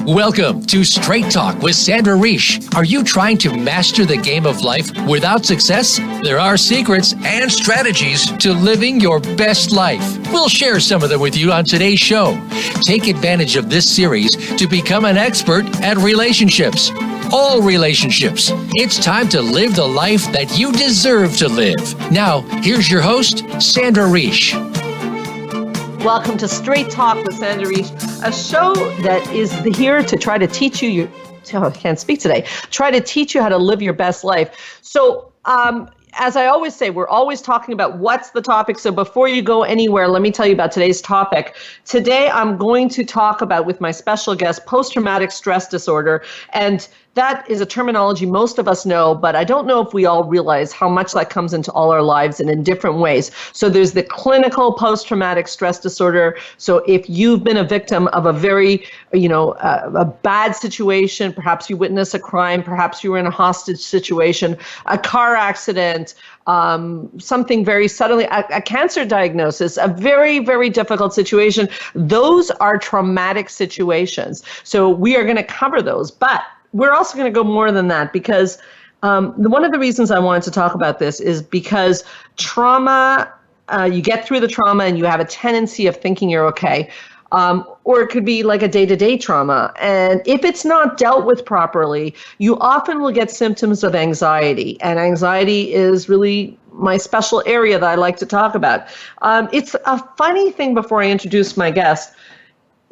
Welcome to Straight Talk with Sandra Reish. Are you trying to master the game of life without success? There are secrets and strategies to living your best life. We'll share some of them with you on today's show. Take advantage of this series to become an expert at relationships. All relationships. It's time to live the life that you deserve to live. Now, here's your host, Sandra Reish. Welcome to Straight Talk with Sandra Reish, a show that is here to try to teach you, I can't speak today, try to teach you how to live your best life. So, as I always say, we're always talking about what's the topic. So before you go anywhere, let me tell you about today's topic. Today, I'm going to talk about, with my special guest, post-traumatic stress disorder. And that is a terminology most of us know, but I don't know if we all realize how much that comes into all our lives and in different ways. So there's the clinical post-traumatic stress disorder. So if you've been a victim of a very, a bad situation, perhaps you witnessed a crime, perhaps you were in a hostage situation, a car accident, something very suddenly, a cancer diagnosis, a very, very difficult situation, those are traumatic situations. So we are going to cover those, but we're also going to go more than that because one of the reasons I wanted to talk about this is because trauma, you get through the trauma and you have a tendency of thinking you're okay. Or it could be like a day-to-day trauma. And if it's not dealt with properly, you often will get symptoms of anxiety. And anxiety is really my special area that I like to talk about. It's a funny thing before I introduce my guest.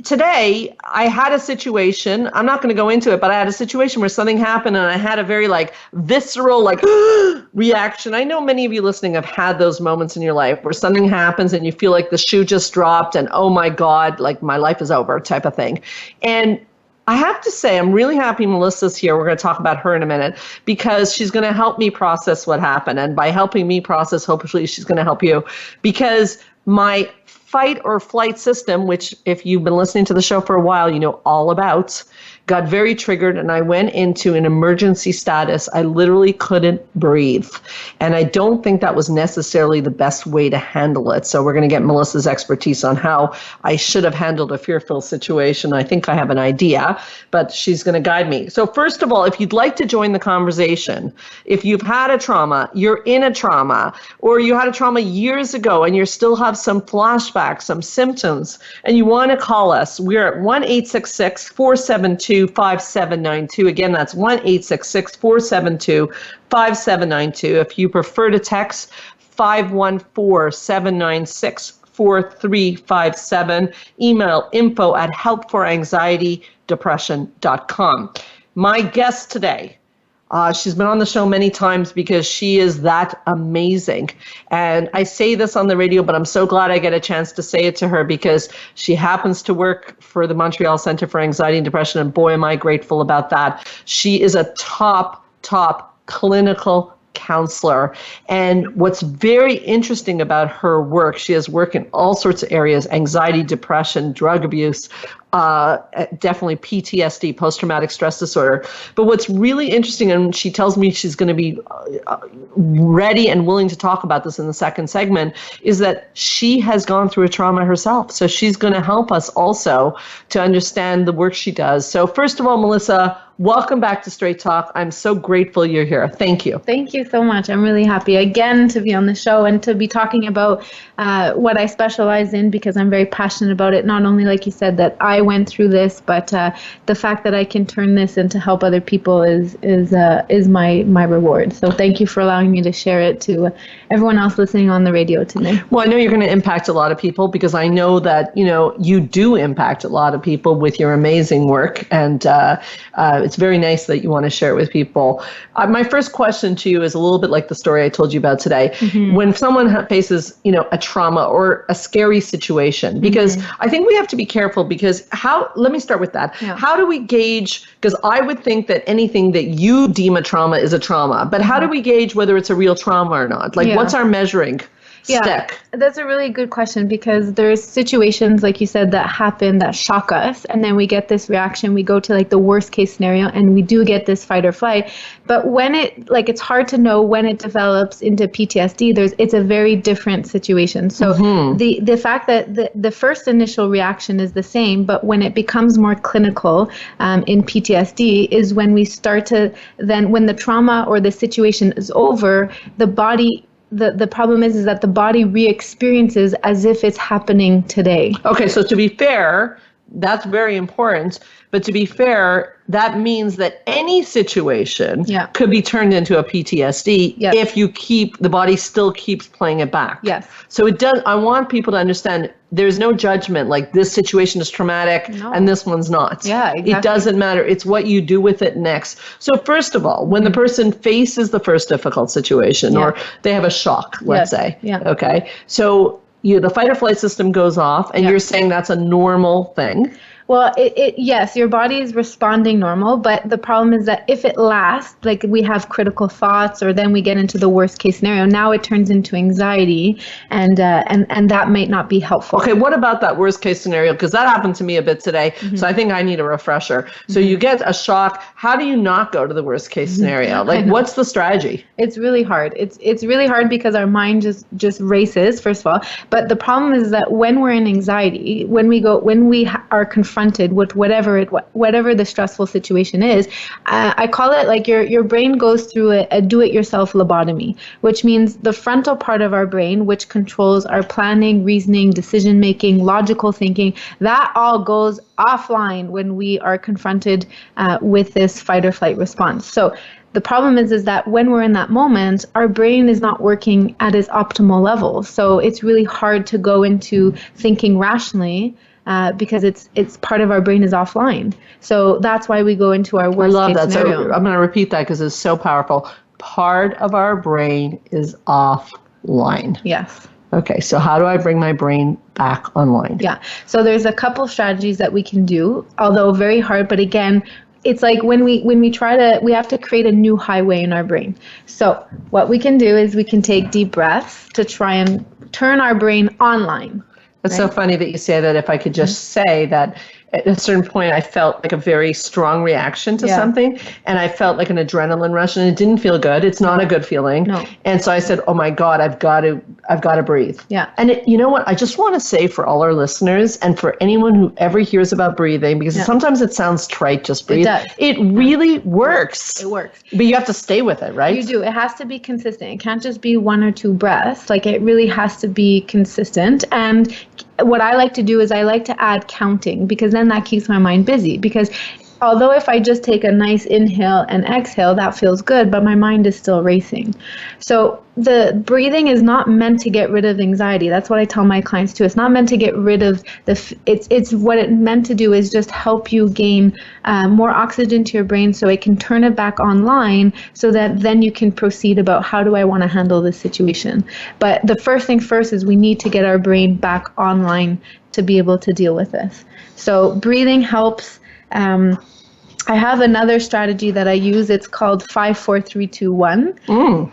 Today, I had a situation, I'm not going to go into it, but I had a situation where something happened and I had a very visceral reaction. I know many of you listening have had those moments in your life where something happens and you feel like the shoe just dropped and oh my God, my life is over type of thing. And I have to say, I'm really happy Melissa's here. We're going to talk about her in a minute because she's going to help me process what happened. And by helping me process, hopefully she's going to help you because my fight or flight system, which if you've been listening to the show for a while, you know all about, got very triggered and I went into an emergency status. I literally couldn't breathe. And I don't think that was necessarily the best way to handle it. So we're going to get Melissa's expertise on how I should have handled a fearful situation. I think I have an idea, but she's going to guide me. So first of all, if you'd like to join the conversation, if you've had a trauma, you're in a trauma, or you had a trauma years ago and you still have some flashbacks, some symptoms, and you want to call us, we're at 1-866-472-5792. Again, that's 1-866-472-5792. If you prefer to text, 514-796-4357. Email info@helpforanxietydepression.com. My guest today, she's been on the show many times because she is that amazing. And I say this on the radio, but I'm so glad I get a chance to say it to her because she happens to work for the Montreal Center for Anxiety and Depression. And boy, am I grateful about that. She is a top clinical counselor. And what's very interesting about her work, she has work in all sorts of areas, anxiety, depression, drug abuse, definitely PTSD, post-traumatic stress disorder. But what's really interesting, and she tells me she's going to be ready and willing to talk about this in the second segment, is that she has gone through a trauma herself. So she's going to help us also to understand the work she does. So first of all, Melissa, welcome back to Straight Talk. I'm so grateful you're here. Thank you. Thank you so much. I'm really happy again to be on the show and to be talking about what I specialize in because I'm very passionate about it. Not only, like you said, that I went through this, but the fact that I can turn this into help other people is my reward. So thank you for allowing me to share it to everyone else listening on the radio today. Well, I know you're going to impact a lot of people because I know that you do impact a lot of people with your amazing work, and it's very nice that you want to share it with people. My first question to you is a little bit like the story I told you about today. Mm-hmm. When someone faces a trauma or a scary situation, because I think we have to be careful because let me start with that. Yeah. How do we gauge, because I would think that anything that you deem a trauma is a trauma, but how do we gauge whether it's a real trauma or not? What's our measuring stick? That's a really good question, because there's situations, like you said, that happen that shock us, and then we get this reaction. We go to like the worst case scenario, and we do get this fight or flight. But when it's hard to know when it develops into PTSD. It's a very different situation. So the fact that the first initial reaction is the same, but when it becomes more clinical in PTSD is when we start to then, when the trauma or the situation is over, the body. The problem is that the body re-experiences as if it's happening today. Okay, so to be fair, that's very important. But to be fair, that means that any situation could be turned into a PTSD if the body still keeps playing it back. Yes. So it does. I want people to understand there's no judgment, like this situation is traumatic and this one's not. Yeah, exactly. It doesn't matter. It's what you do with it next. So first of all, when the person faces the first difficult situation or they have a shock, let's say, okay, so the fight or flight system goes off, and you're saying that's a normal thing. Well, yes, your body is responding normal, but the problem is that if it lasts, like we have critical thoughts, or then we get into the worst case scenario, now it turns into anxiety, and that might not be helpful. Okay, what about that worst case scenario? Because that happened to me a bit today, so I think I need a refresher. So you get a shock. How do you not go to the worst case scenario? Like, what's the strategy? It's really hard. It's really hard because our mind just races, first of all. But the problem is that when we're in anxiety, when we are confronted with whatever the stressful situation is, I call it like your brain goes through a do-it-yourself lobotomy, which means the frontal part of our brain, which controls our planning, reasoning, decision-making, logical thinking, that all goes offline when we are confronted with this fight or flight response. So the problem is that when we're in that moment, our brain is not working at its optimal level. So it's really hard to go into thinking rationally, because it's part of our brain is offline. So that's why we go into our worst case scenario. So I'm going to repeat that because it's so powerful. Part of our brain is offline. Yes. Okay, so how do I bring my brain back online? Yeah. So there's a couple strategies that we can do, although very hard. But again, it's like when we have to create a new highway in our brain. So what we can do is we can take deep breaths to try and turn our brain online. It's so funny that you say that. If I could just say that at a certain point, I felt like a very strong reaction to something, and I felt like an adrenaline rush, and it didn't feel good. It's not a good feeling. No. And so I said, "Oh my God, I've got to breathe." Yeah. And you know what? I just want to say for all our listeners and for anyone who ever hears about breathing, because sometimes it sounds trite, just breathe. It does. It really works. It works. But you have to stay with it, right? You do. It has to be consistent. It can't just be one or two breaths. Like, it really has to be consistent. And what I like to do is I like to add counting, because then that keeps my mind busy. Because although if I just take a nice inhale and exhale, that feels good, but my mind is still racing. So the breathing is not meant to get rid of anxiety. That's what I tell my clients too. It's not meant to get rid of it's what it meant to do is just help you gain more oxygen to your brain, so it can turn it back online, so that then you can proceed about how do I want to handle this situation. But the first thing first is we need to get our brain back online to be able to deal with this. So breathing helps. I have another strategy that I use. It's called 5, 4, 3, 2, 1.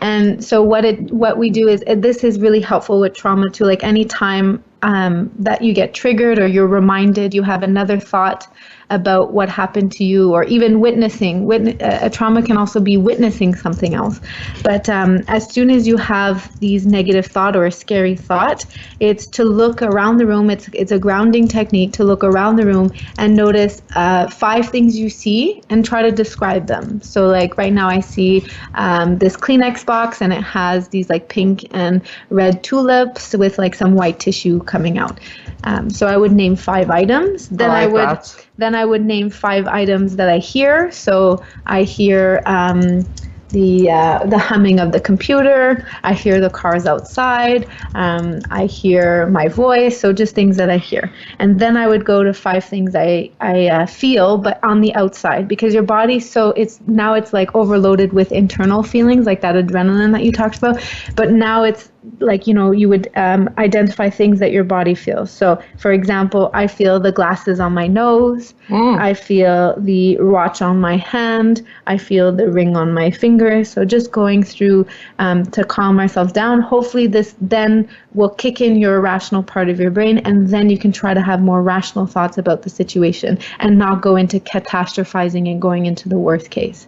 And so what we do is, this is really helpful with trauma too. Like, anytime that you get triggered or you're reminded, you have another thought about what happened to you, or even witnessing. A trauma can also be witnessing something else. But as soon as you have these negative thought or a scary thought, it's to look around the room. It's a grounding technique to look around the room and notice 5 things you see and try to describe them. So like right now I see this Kleenex box, and it has these like pink and red tulips with like some white tissue coming out. So I would name 5 items. Then I would name 5 items that I hear. So I hear the humming of the computer. I hear the cars outside. I hear my voice. So just things that I hear. And then I would go to 5 things I feel, but on the outside, because your body, so it's like overloaded with internal feelings, like that adrenaline that you talked about. But now like, you would identify things that your body feels. So, for example, I feel the glasses on my nose. I feel the watch on my hand. I feel the ring on my finger. So just going through to calm ourselves down. Hopefully this then will kick in your rational part of your brain, and then you can try to have more rational thoughts about the situation and not go into catastrophizing and going into the worst case.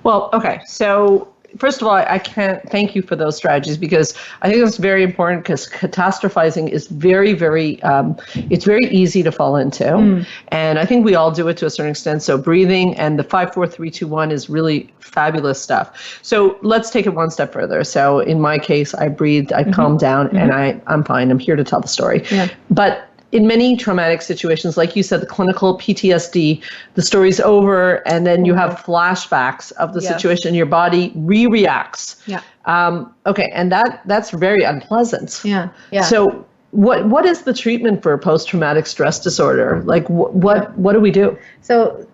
Well, okay. So first of all, I can't thank you for those strategies, because I think it's very important, because catastrophizing is very, very, it's very easy to fall into. And I think we all do it to a certain extent. So breathing and the 5, 4, 3, 2, 1 is really fabulous stuff. So let's take it one step further. So in my case, I breathed, I calmed down, and I'm fine. I'm here to tell the story. Yeah. But in many traumatic situations, like you said, the clinical PTSD, the story's over, and then you have flashbacks of the situation. Your body reacts. Yeah. Okay, and that's very unpleasant. Yeah. Yeah. So what is the treatment for post-traumatic stress disorder? Like what do we do? So,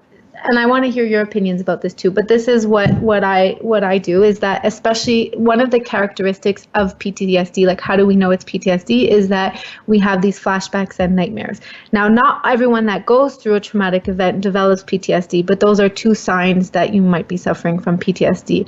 and I want to hear your opinions about this too, but this is what I do, is that especially one of the characteristics of PTSD, like how do we know it's PTSD, is that we have these flashbacks and nightmares. Now, not everyone that goes through a traumatic event develops PTSD, but those are 2 signs that you might be suffering from PTSD.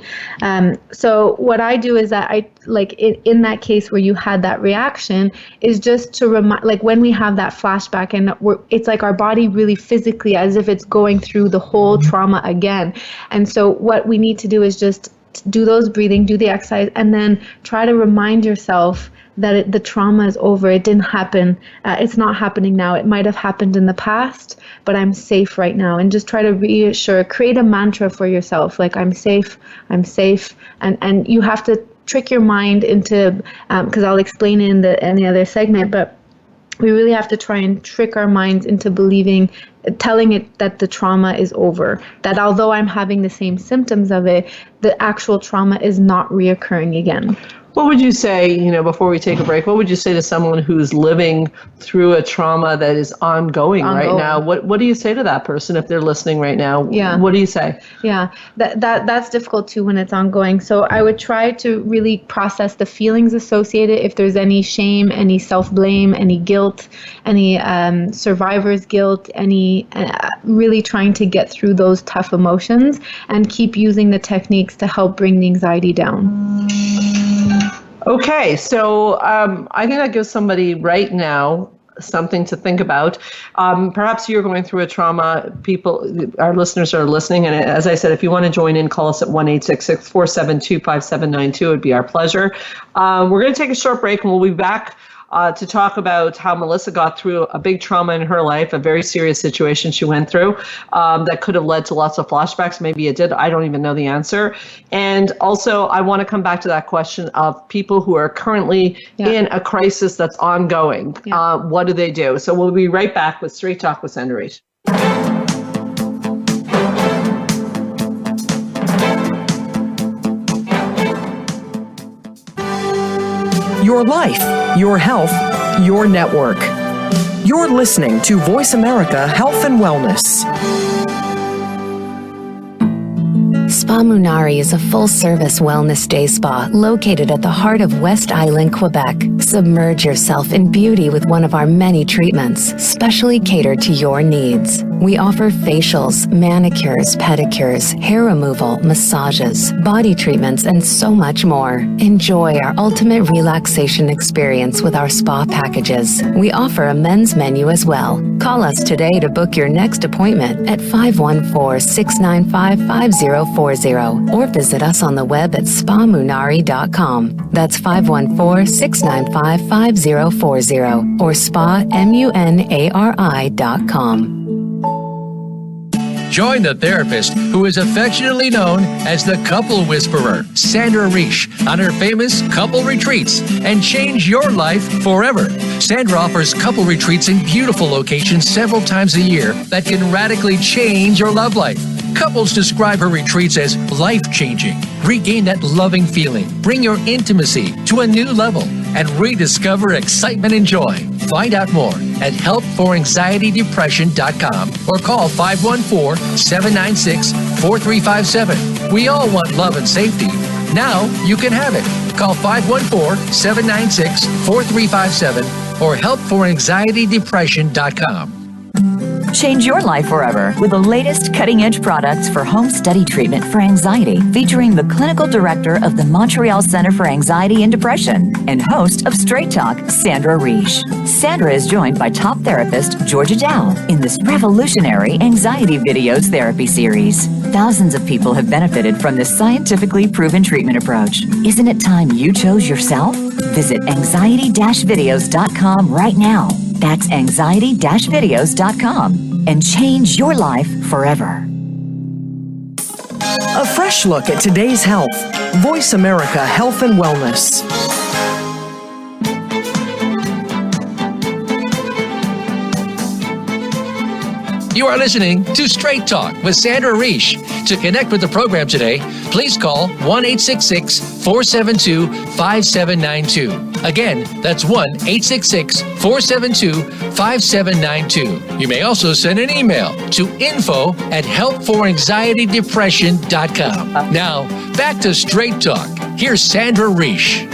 So what I do is that I, like in that case where you had that reaction, is just to remind, like when we have that flashback and it's like our body really physically, as if it's going through the whole trauma again. And so what we need to do is just do those breathing, do the exercise, and then try to remind yourself that the trauma is over. It didn't happen. It's not happening now. It might have happened in the past, but I'm safe right now. And just try to reassure, create a mantra for yourself, like I'm safe. And you have to trick your mind into, because I'll explain it in the other segment, but we really have to try and trick our minds into believing, telling it that the trauma is over, that although I'm having the same symptoms of it, the actual trauma is not reoccurring again. What would you say, before we take a break, what would you say to someone who's living through a trauma that is ongoing right now? What do you say to that person if they're listening right now? Yeah. What do you say? Yeah, that's difficult too when it's ongoing. So I would try to really process the feelings associated. If there's any shame, any self-blame, any guilt, any survivor's guilt, any really trying to get through those tough emotions and keep using the techniques to help bring the anxiety down. Okay, so I think that gives somebody right now something to think about. Perhaps you're going through a trauma. Our listeners are listening, and as I said, if you want to join in, call us at 1-866-472-5792. It would be our pleasure. We're going to take a short break, and we'll be back to talk about how Melissa got through a big trauma in her life, a very serious situation she went through that could have led to lots of flashbacks. Maybe it did. I don't even know the answer. And also, I want to come back to that question of people who are currently in a crisis that's ongoing. What do they do? So we'll be right back with Straight Talk with Sandra Reich. Your life, your health, your network. You're listening to Voice America Health and Wellness. Spa Munari is a full-service wellness day spa located at the heart of West Island, Quebec. Submerge yourself in beauty with one of our many treatments, specially catered to your needs. We offer facials, manicures, pedicures, hair removal, massages, body treatments, and so much more. Enjoy our ultimate relaxation experience with our spa packages. We offer a men's menu as well. Call us today to book your next appointment at 514-695-5040 or visit us on the web at spamunari.com. That's 514-695-5040 or spamunari.com. Join the therapist who is affectionately known as the Couple Whisperer, Sandra Reich, on her famous couple retreats and change your life forever. Sandra offers couple retreats in beautiful locations several times a year that can radically change your love life. Couples describe her retreats as life-changing. Regain that loving feeling, bring your intimacy to a new level, and rediscover excitement and joy. Find out more at helpforanxietydepression.com or call 514-796-4357. We all want love and safety. Now you can have it. Call 514-796-4357 or helpforanxietydepression.com. Change your life forever with the latest cutting-edge products for home study treatment for anxiety, featuring the clinical director of the Montreal Center for Anxiety and Depression and host of Straight Talk, Sandra Reish. Sandra is joined by top therapist Georgia Dow in this revolutionary Anxiety Videos therapy series. Thousands of people have benefited from this scientifically proven treatment approach. Isn't it time you chose yourself? Visit anxiety-videos.com right now. That's anxiety-videos.com and change your life forever. A fresh look at today's health. Voice America Health and Wellness. You are listening to Straight Talk with Sandra Reish. To connect with the program today, please call 1-866-472-5792. Again, that's 1-866-472-5792. You may also send an email to info@helpforanxietydepression.com. Now, back to Straight Talk. Here's Sandra Reish.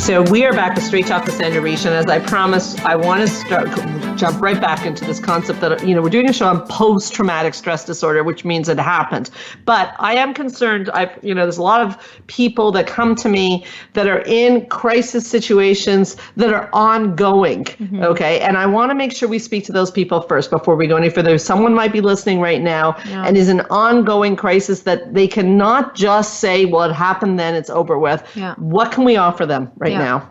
So we are back to Straight Talk with Sandra Reish, and as I promised, I want to jump right back into this concept that, we're doing a show on post-traumatic stress disorder, which means it happened. But I am concerned, there's a lot of people that come to me that are in crisis situations that are ongoing, okay? And I want to make sure we speak to those people first before we go any further. Someone might be listening right now and is an ongoing crisis that they cannot just say, well, it happened then, it's over with. Yeah. What can we offer them right now?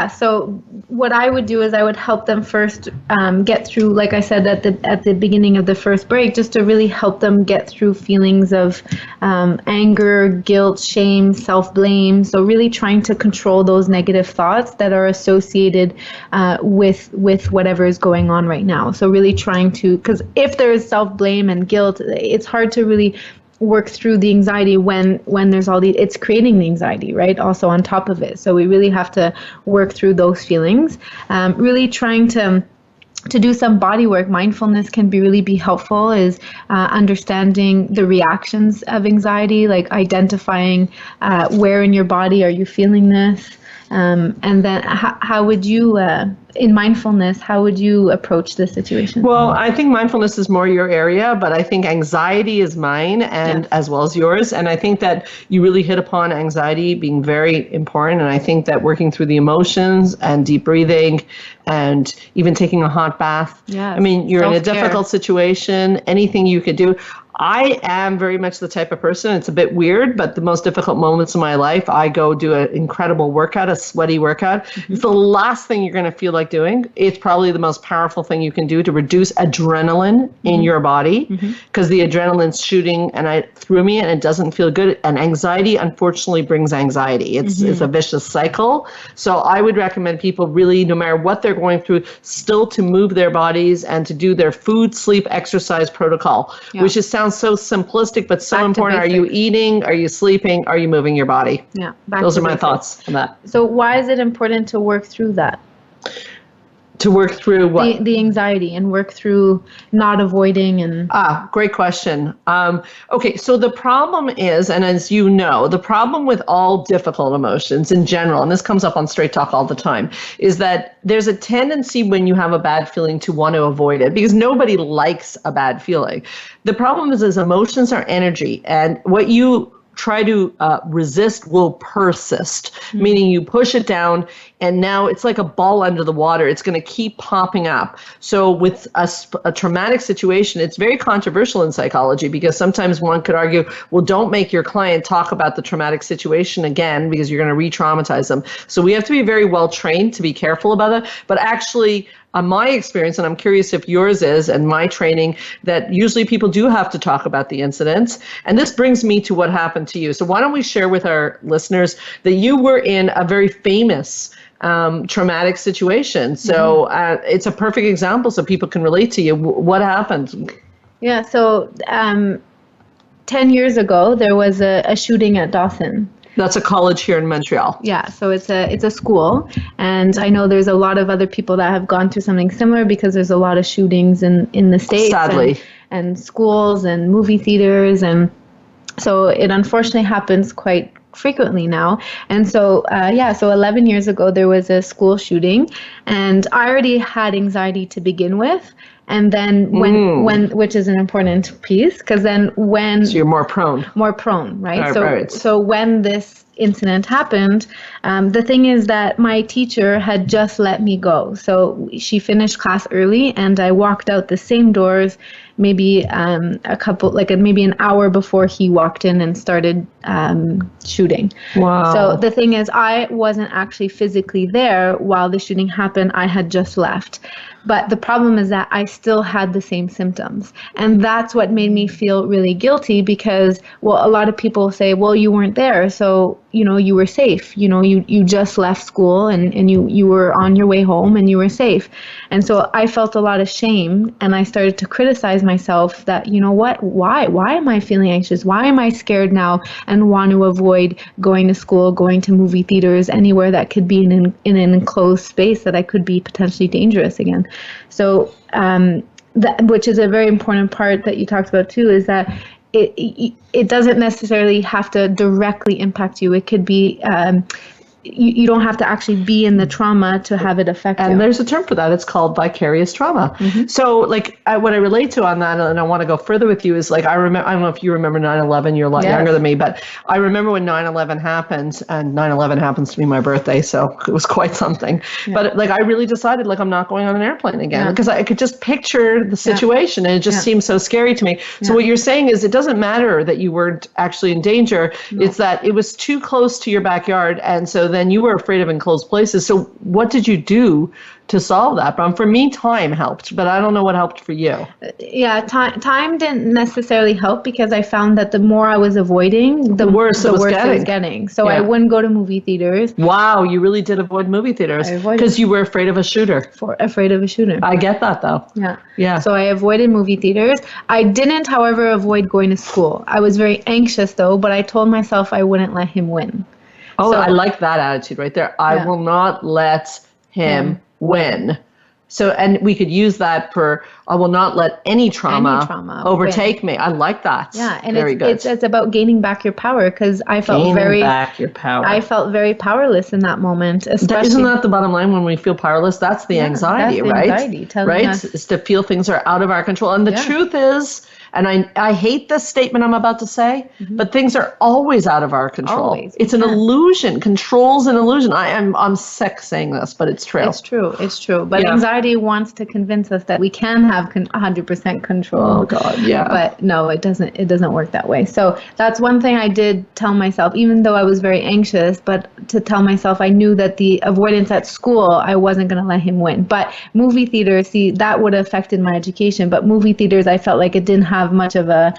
So what I would do is I would help them first get through, like I said at the beginning of the first break, just to really help them get through feelings of anger, guilt, shame, self-blame. So really trying to control those negative thoughts that are associated with whatever is going on right now. So really trying to, because if there is self-blame and guilt, it's hard to really work through the anxiety when there's it's creating the anxiety, right? Also on top of it. So we really have to work through those feelings. Really trying to do some body work. Mindfulness can be helpful, is understanding the reactions of anxiety, like identifying where in your body are you feeling this. And then how would you, in mindfulness, how would you approach this situation? Well, I think mindfulness is more your area, but I think anxiety is mine and as well as yours. And I think that you really hit upon anxiety being very important. And I think that working through the emotions and deep breathing and even taking a hot bath. Yeah. I mean, you're in a difficult situation, anything you could do. I am very much the type of person, it's a bit weird, but the most difficult moments of my life, I go do an incredible workout, a sweaty workout. It's the last thing you're going to feel like doing. It's probably the most powerful thing you can do to reduce adrenaline in your body, because the adrenaline's shooting through me and it doesn't feel good. And anxiety, unfortunately, brings anxiety. It's a vicious cycle. So I would recommend people really, no matter what they're going through, still to move their bodies and to do their food, sleep, exercise protocol, which sounds so simplistic, but so important. Are you eating? Are you sleeping? Are you moving your body? Yeah. Those are my thoughts on that. So why is it important to work through that? To work through what? The anxiety and work through not avoiding and... Great question. Okay, so the problem is, and as you know, the problem with all difficult emotions in general, and this comes up on Straight Talk all the time, is that there's a tendency when you have a bad feeling to want to avoid it, because nobody likes a bad feeling. The problem is emotions are energy, and what you try to resist will persist, meaning you push it down and now it's like a ball under the water. It's going to keep popping up. So with a traumatic situation, it's very controversial in psychology, because sometimes one could argue, well, don't make your client talk about the traumatic situation again, because you're going to re-traumatize them. So we have to be very well trained to be careful about that. But actually, my experience, and I'm curious if yours is, and my training, that usually people do have to talk about the incidents. And this brings me to what happened to you. So why don't we share with our listeners that you were in a very famous traumatic situation. So it's a perfect example so people can relate to you. What happened? Yeah, so 10 years ago, there was a shooting at Dawson. That's a college here in Montreal. Yeah, so it's a school, and I know there's a lot of other people that have gone through something similar, because there's a lot of shootings in the States. Sadly. And schools and movie theaters, and So it unfortunately happens quite frequently now. And so, so 11 years ago, there was a school shooting, and I already had anxiety to begin with. And then when which is an important piece, because then when So you're more prone. Right? Right. So when this incident happened, the thing is that my teacher had just let me go. So she finished class early, and I walked out the same doors, maybe maybe an hour before he walked in and started shooting. Wow. So the thing is, I wasn't actually physically there while the shooting happened. I had just left. But the problem is that I still had the same symptoms. And that's what made me feel really guilty, because, well, a lot of people say, well, you weren't there, so, you were safe. You just left school and you were on your way home and you were safe. And so I felt a lot of shame, and I started to criticize myself that, what, why am I feeling anxious? Why am I scared now and want to avoid going to school, going to movie theaters, anywhere that could be in an enclosed space that I could be potentially dangerous again? So which is a very important part that you talked about too, is that it doesn't necessarily have to directly impact you. It could be you don't have to actually be in the trauma to have it affect you. And there's a term for that. It's called vicarious trauma. So what I relate to on that, and I want to go further with you, is I don't know if you remember 9/11, you're a lot younger than me, but I remember when 9/11 happened, and 9/11 happens to be my birthday, so it was quite something. Yeah. But I really decided I'm not going on an airplane again, because I could just picture the situation, and it just seemed so scary to me. So what you're saying is, it doesn't matter that you weren't actually in danger. No. It's that it was too close to your backyard, and so then you were afraid of enclosed places. So what did you do to solve that? But for me, time helped, but I don't know what helped for you. Yeah, time didn't necessarily help, because I found that the more I was avoiding, the worse it was getting. So I wouldn't go to movie theaters. Wow, you really did avoid movie theaters because you were afraid of a shooter. Afraid of a shooter. I get that though. Yeah. So I avoided movie theaters. I didn't, however, avoid going to school. I was very anxious though, but I told myself I wouldn't let him win. Oh, I like that attitude right there. I will not let him win. So, and we could use that for, I will not let any trauma overtake me. I like that. Yeah, and it's about gaining back your power, because I felt I felt very powerless in that moment. Especially, isn't that the bottom line? When we feel powerless, that's the anxiety, right? Right? Is to feel things are out of our control. And the truth is, and I hate this statement I'm about to say, but things are always out of our control. Always. It's an illusion. Control's an illusion. I'm sick saying this, but it's true. It's true. But anxiety wants to convince us that we can have 100% control. Oh God, yeah. But no, it doesn't. It doesn't work that way. So that's one thing I did tell myself, even though I was very anxious, but to tell myself I knew that the avoidance at school, I wasn't going to let him win. But movie theaters, see, that would have affected my education. But movie theaters, I felt like it didn't have much of a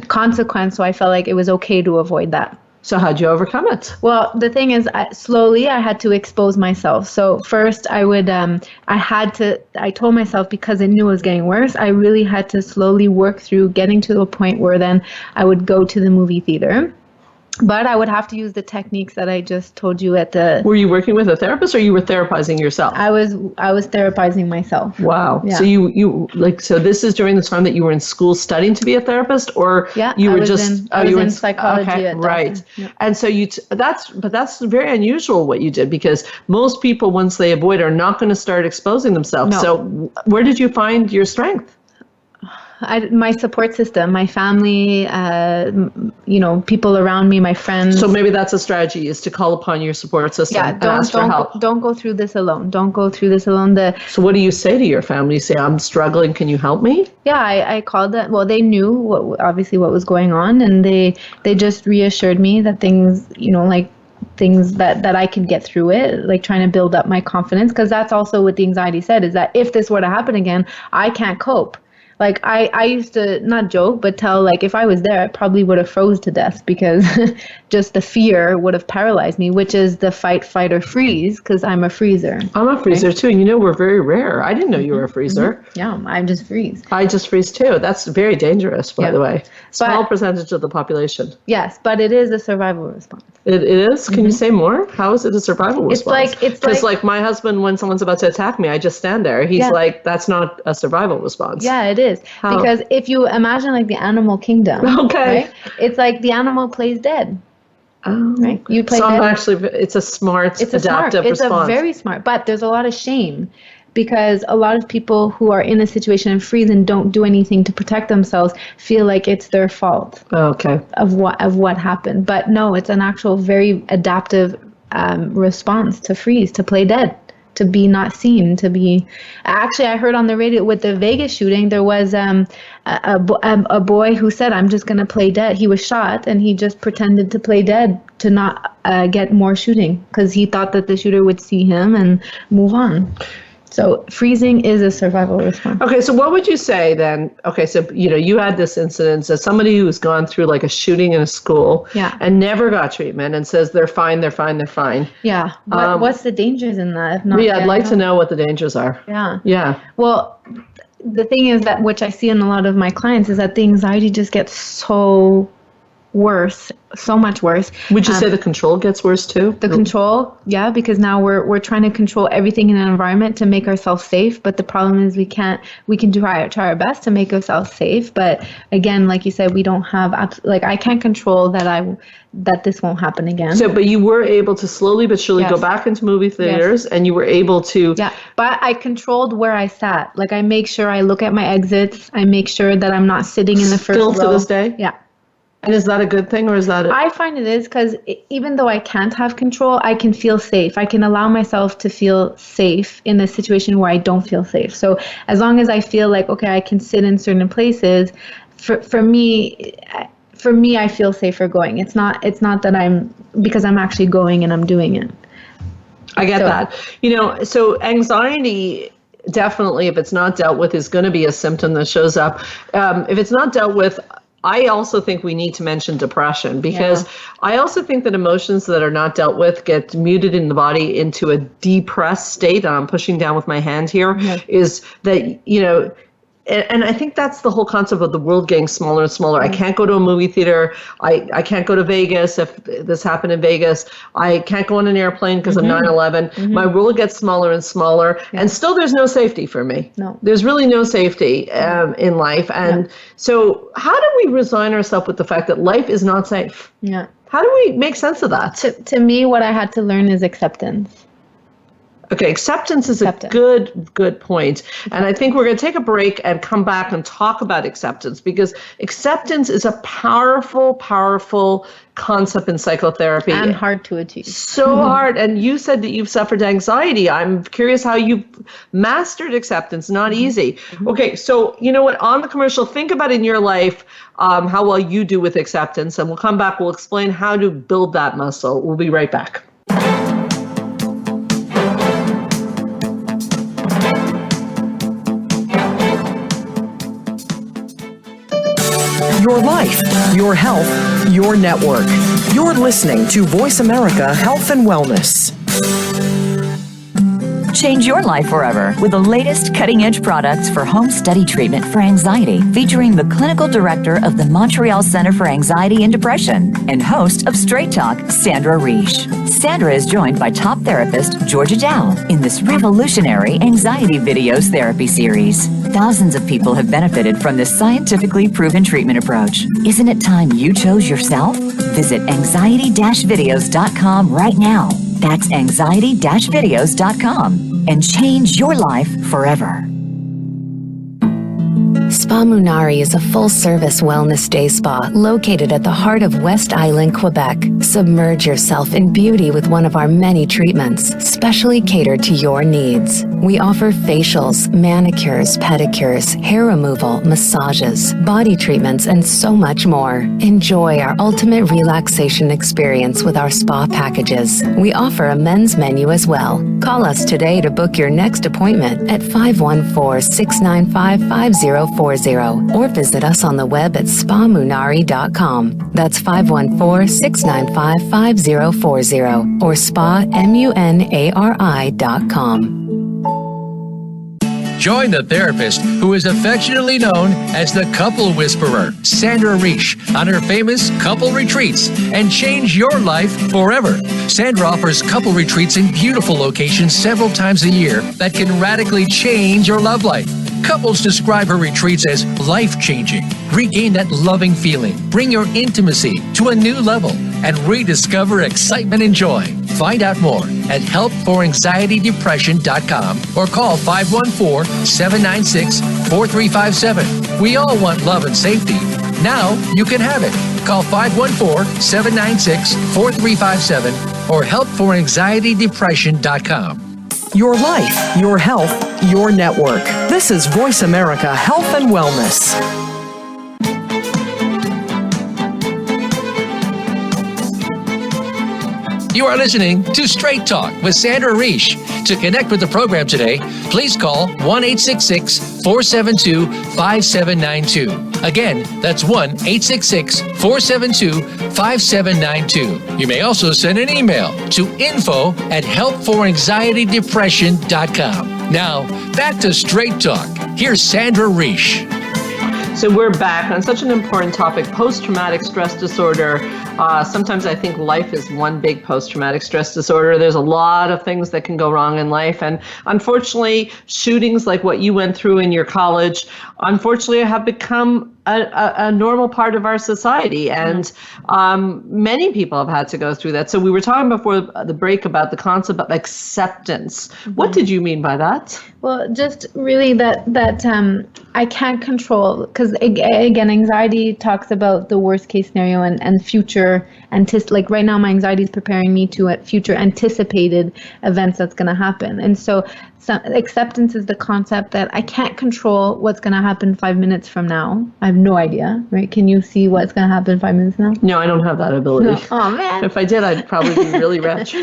consequence, so I felt like it was okay to avoid that. So how'd you overcome it? Well, the thing is, slowly I had to expose myself. So first I told myself, because I knew it was getting worse, I really had to slowly work through getting to a point where then I would go to the movie theater. But I would have to use the techniques that I just told you at the... Were you working with a therapist, or you were therapizing yourself? I was therapizing myself. Wow. Yeah. So you so this is during the time that you were in school studying to be a therapist, or you were I was in psychology at Dawson. Right. Yeah. And so that's very unusual what you did, because most people, once they avoid, are not going to start exposing themselves. No. So where did you find your strength? My support system, my family, people around me, my friends. So maybe that's a strategy, is to call upon your support system and ask for help. Don't go through this alone. So what do you say to your family? You say, I'm struggling, can you help me? Yeah, I called them. Well, they knew obviously what was going on, and they just reassured me that things, things that I could get through it, like trying to build up my confidence, because that's also what the anxiety said, is that if this were to happen again, I can't cope. Like I used to not joke, but tell, if I was there, I probably would have froze to death, because just the fear would have paralyzed me, which is the fight, flight, or freeze, because I'm a freezer. I'm a freezer too. And we're very rare. I didn't know you were a freezer. Yeah, I just freeze. I just freeze too. That's very dangerous, by the way. Small percentage of the population. Yes, but it is a survival response. It is? Can you say more? How is it a survival response? It's like my husband, when someone's about to attack me, I just stand there. He's like, that's not a survival response. Yeah, it is. is. How? Because if you imagine like the animal kingdom, Okay. right? It's like the animal plays dead, right? You play So dead. it's a smart, It's a adaptive smart. It's response. a very smart, but there's a lot of shame because a lot of people who are in a situation and freeze and don't do anything to protect themselves feel like it's their fault Okay. of what happened. But no, it's an actual very adaptive response to freeze, to play dead, to be not seen, to be. Actually, I heard on the radio with the Vegas shooting, there was a boy who said, "I'm just gonna play dead." He was shot and he just pretended to play dead to not get more shooting because he thought that the shooter would see him and move on. So freezing is a survival response. Okay, so what would you say then? Okay, so you had this incident as somebody who's gone through like a shooting in a school Yeah. and never got treatment and says they're fine. Yeah. What's the dangers in that? If not Yeah, I'd getting like to help? know what the dangers are. Yeah. Yeah. Well, the thing is that which I see in a lot of my clients is that the anxiety just gets so much worse. Would you say the control gets worse too? The control, yeah, because now we're trying to control everything in an environment to make ourselves safe. But the problem is we can try our best to make ourselves safe. But again, like you said, we don't have I can't control that this won't happen again. So, but you were able to slowly but surely Yes. go back into movie theaters, and you were able to. Yeah, but I controlled where I sat. Like I make sure I look at my exits. I make sure that I'm not sitting in the first row. Still to this day? Yeah. And is that a good thing, or is that? I find it is because even though I can't have control, I can feel safe. I can allow myself to feel safe in a situation where I don't feel safe. So as long as I feel like, okay, I can sit in certain places, for me, I feel safer going. It's not that because I'm actually going and I'm doing it. I get that. So anxiety, definitely, if it's not dealt with, is going to be a symptom that shows up. If it's not dealt with, I also think we need to mention depression, because I also think that emotions that are not dealt with get muted in the body into a depressed state. And I'm pushing down with my hand here, is that, and I think that's the whole concept of the world getting smaller and smaller. I can't go to a movie theater. I can't go to Vegas if this happened in Vegas. I can't go on an airplane because of 9/11. My world gets smaller and smaller. And still there's no safety for me. No. There's really no safety in life. And so how do we resign ourselves with the fact that life is not safe? Yeah. How do we make sense of that? To me, what I had to learn is acceptance. Okay, acceptance is a good point. And I think we're going to take a break and come back and talk about acceptance, because acceptance is a powerful, powerful concept in psychotherapy. And hard to achieve. So hard. And you said that you've suffered anxiety. I'm curious how you mastered acceptance. Not easy. Okay, so you know what? On the commercial, think about in your life how well you do with acceptance. And we'll come back. We'll explain how to build that muscle. We'll be right back. Your life, your health, your network. You're listening to Voice America Health and Wellness. Change your life forever with the latest cutting-edge products for home study treatment for anxiety, featuring the clinical director of the Montreal Center for Anxiety and Depression and host of Straight Talk, Sandra Reich. Sandra is joined by top therapist Georgia Dow in this revolutionary anxiety videos therapy series. Thousands of people have benefited from this scientifically proven treatment approach. Isn't it time you chose yourself? Visit anxiety-videos.com right now. That's anxiety-videos.com and change your life forever. Spa Munari is a full-service wellness day spa located at the heart of West Island, Quebec. Submerge yourself in beauty with one of our many treatments, specially catered to your needs. We offer facials, manicures, pedicures, hair removal, massages, body treatments, and so much more. Enjoy our ultimate relaxation experience with our spa packages. We offer a men's menu as well. Call us today to book your next appointment at 514-695-5040 or visit us on the web at spamunari.com. That's 514-695-5040 or spamunari.com. Join the therapist who is affectionately known as the Couple Whisperer, Sandra Reich, on her famous couple retreats, and change your life forever. Sandra offers couple retreats in beautiful locations several times a year that can radically change your love life. Couples describe her retreats as life-changing. Regain that loving feeling, bring your intimacy to a new level, and rediscover excitement and joy. Find out more at helpforanxietydepression.com or call 514-796-4357. We all want love and safety. Now you can have it. Call 514-796-4357 or helpforanxietydepression.com. Your life, your health, your network. This is Voice America Health and Wellness. You are listening to Straight Talk with Sandra Reish. To connect with the program today, please call 1-866-472-5792. Again, that's 1-866-472-5792. You may also send an email to info@helpforanxietydepression.com. Now, back to Straight Talk. Here's Sandra Reish. So we're back on such an important topic, post-traumatic stress disorder. Sometimes I think life is one big post-traumatic stress disorder. There's a lot of things that can go wrong in life. And unfortunately, shootings like what you went through in your college, unfortunately, have become a normal part of our society. And many people have had to go through that. So we were talking before the break about the concept of acceptance. What did you mean by that? Well, just really that I can't control, because again, anxiety talks about the worst case scenario and future like right now my anxiety is preparing me to future anticipated events that's going to happen. And so acceptance is the concept that I can't control what's going to happen 5 minutes from now. I have no idea, right? Can you see what's going to happen 5 minutes now? No, I don't have that ability. No. Oh, man. If I did, I'd probably be really rich.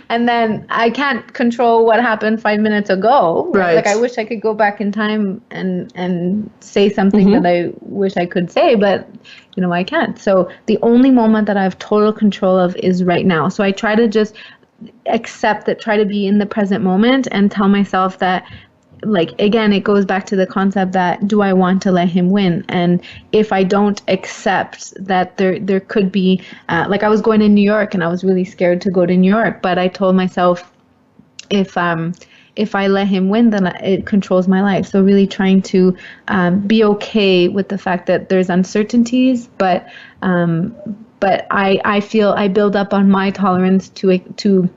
And then I can't control what happened 5 minutes ago. Right. Like I wish I could go back in time and say something that I wish I could say, but I can't. So the only moment that I have total control of is right now. So I try to just accept that, try to be in the present moment and tell myself that, like, again, it goes back to the concept that, do I want to let him win? And if I don't accept that there could be, like I was going to New York and I was really scared to go to New York, but I told myself, if I let him win, then it controls my life. So really trying to be okay with the fact that there's uncertainties, but I feel I build up on my tolerance to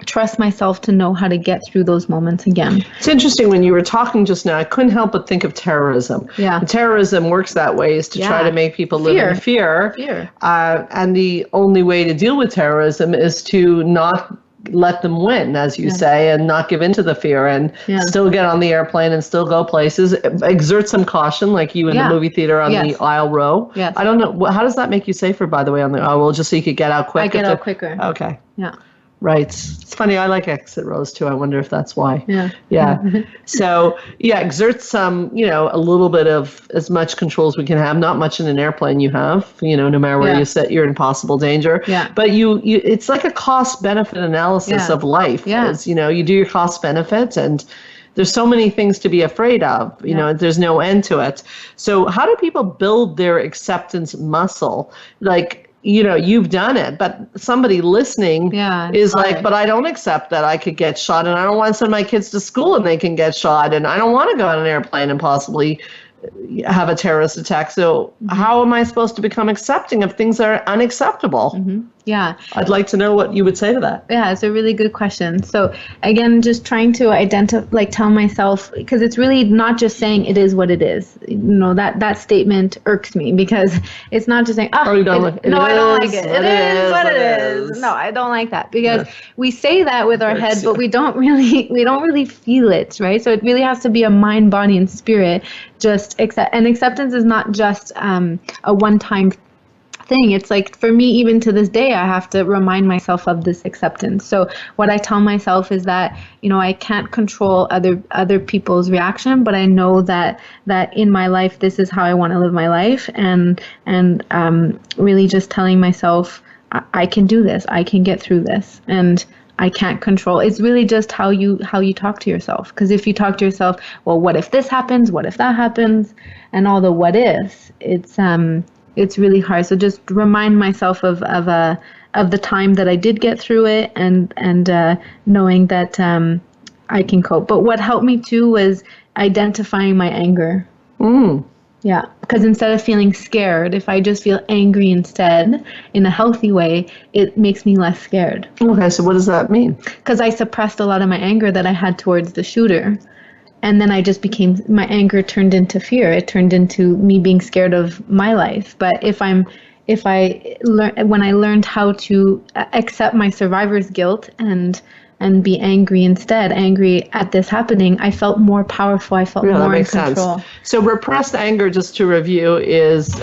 trust myself to know how to get through those moments again. It's interesting, when you were talking just now, I couldn't help but think of terrorism. Yeah. And terrorism works that way, is to try to make people live in fear. And the only way to deal with terrorism is to not let them win, as you say, and not give in to the fear, and still get on the airplane and still go places. Exert some caution, like you in the movie theater on the aisle row. Yes. I don't know. How does that make you safer, by the way, on the aisle row, just so you could get out quick? I get out quicker. Okay. Yeah. Right. It's funny. I like exit rows too. I wonder if that's why. Yeah. So exert some, a little bit of as much control as we can have. Not much in an airplane you have, no matter where you sit, you're in possible danger. Yeah. But it's like a cost benefit analysis of life. Yeah. You do your cost benefit, and there's so many things to be afraid of. There's no end to it. So how do people build their acceptance muscle? Like, you've done it, but somebody listening is like, but I don't accept that I could get shot, and I don't want to send my kids to school and they can get shot, and I don't want to go on an airplane and possibly have a terrorist attack. So how am I supposed to become accepting of things that are unacceptable? Yeah. I'd like to know what you would say to that. Yeah, it's a really good question. So again, just trying to tell myself, because it's really not just saying it is what it is. That statement irks me, because it's not just saying, I don't like it. It is what it is. No, I don't like that, because we say that with our head, but we don't really feel it, right? So it really has to be a mind, body, and spirit. Just accept, and acceptance is not just a one-time thing. It's like, for me, even to this day, I have to remind myself of this acceptance. So what I tell myself is that, I can't control other people's reaction, but I know that in my life, this is how I want to live my life, and really just telling myself, I can do this, I can get through this, and I can't control. It's really just how you talk to yourself. Because if you talk to yourself, well, what if this happens? What if that happens? And all the what ifs, it's really hard. So just remind myself of the time that I did get through it, and knowing that I can cope. But what helped me too was identifying my anger. Yeah, because instead of feeling scared, if I just feel angry instead in a healthy way, it makes me less scared. Okay, so what does that mean? Because I suppressed a lot of my anger that I had towards the shooter. And then I just became, my anger turned into fear. It turned into me being scared of my life. But when I learned how to accept my survivor's guilt and be angry instead, angry at this happening, I felt more powerful. I felt more in control. Sense. So repressed anger, just to review, is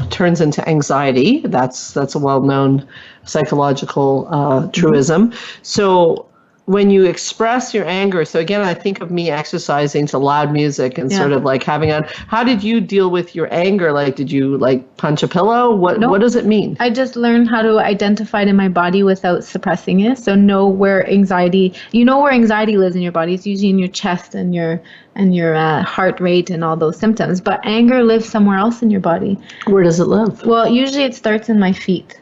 turns into anxiety. That's a well-known psychological truism. So when you express your anger, so again, I think of me exercising to loud music and sort of like having how did you deal with your anger? Like, did you like punch a pillow? What does it mean? I just learned how to identify it in my body without suppressing it. So know where anxiety lives in your body. It's usually in your chest and your heart rate and all those symptoms. But anger lives somewhere else in your body. Where does it live? Well, usually it starts in my feet.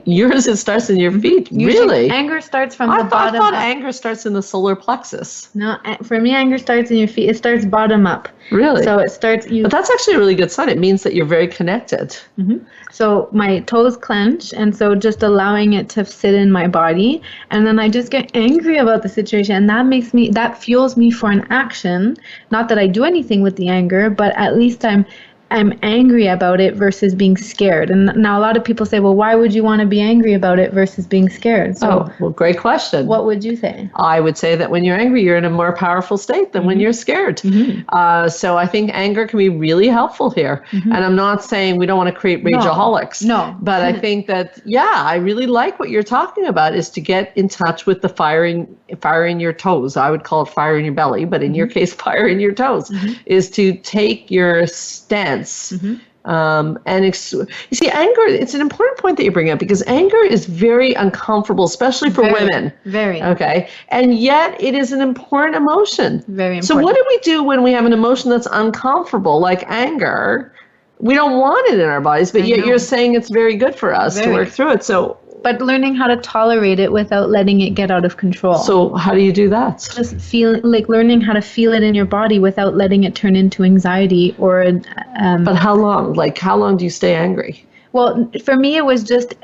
Yours, it starts in your feet. Really? Anger starts from the bottom. I thought anger starts in the solar plexus. No, for me, anger starts in your feet. It starts bottom up. Really? So it starts. But that's actually a really good sign. It means that you're very connected. Mm-hmm. So my toes clench, and so just allowing it to sit in my body, and then I just get angry about the situation, and that fuels me for an action. Not that I do anything with the anger, but at least I'm angry about it versus being scared. And now a lot of people say, well, why would you want to be angry about it versus being scared? So great question. What would you say? I would say that when you're angry, you're in a more powerful state than when you're scared. So I think anger can be really helpful here. And I'm not saying we don't want to create rageaholics. No. But I think that, I really like what you're talking about is to get in touch with the fire in your toes. I would call it fire in your belly, but in your case, fire in your toes is to take your stance. And you see, anger, it's an important point that you bring up because anger is very uncomfortable, especially for women. Very. Okay. And yet it is an important emotion. Very important. So what do we do when we have an emotion that's uncomfortable, like anger? We don't want it in our bodies, but yet you're saying it's very good for us to work through it. But learning how to tolerate it without letting it get out of control. So how do you do that? Just learning how to feel it in your body without letting it turn into anxiety or. But how long? Like, how long do you stay angry? Well, for me, it was just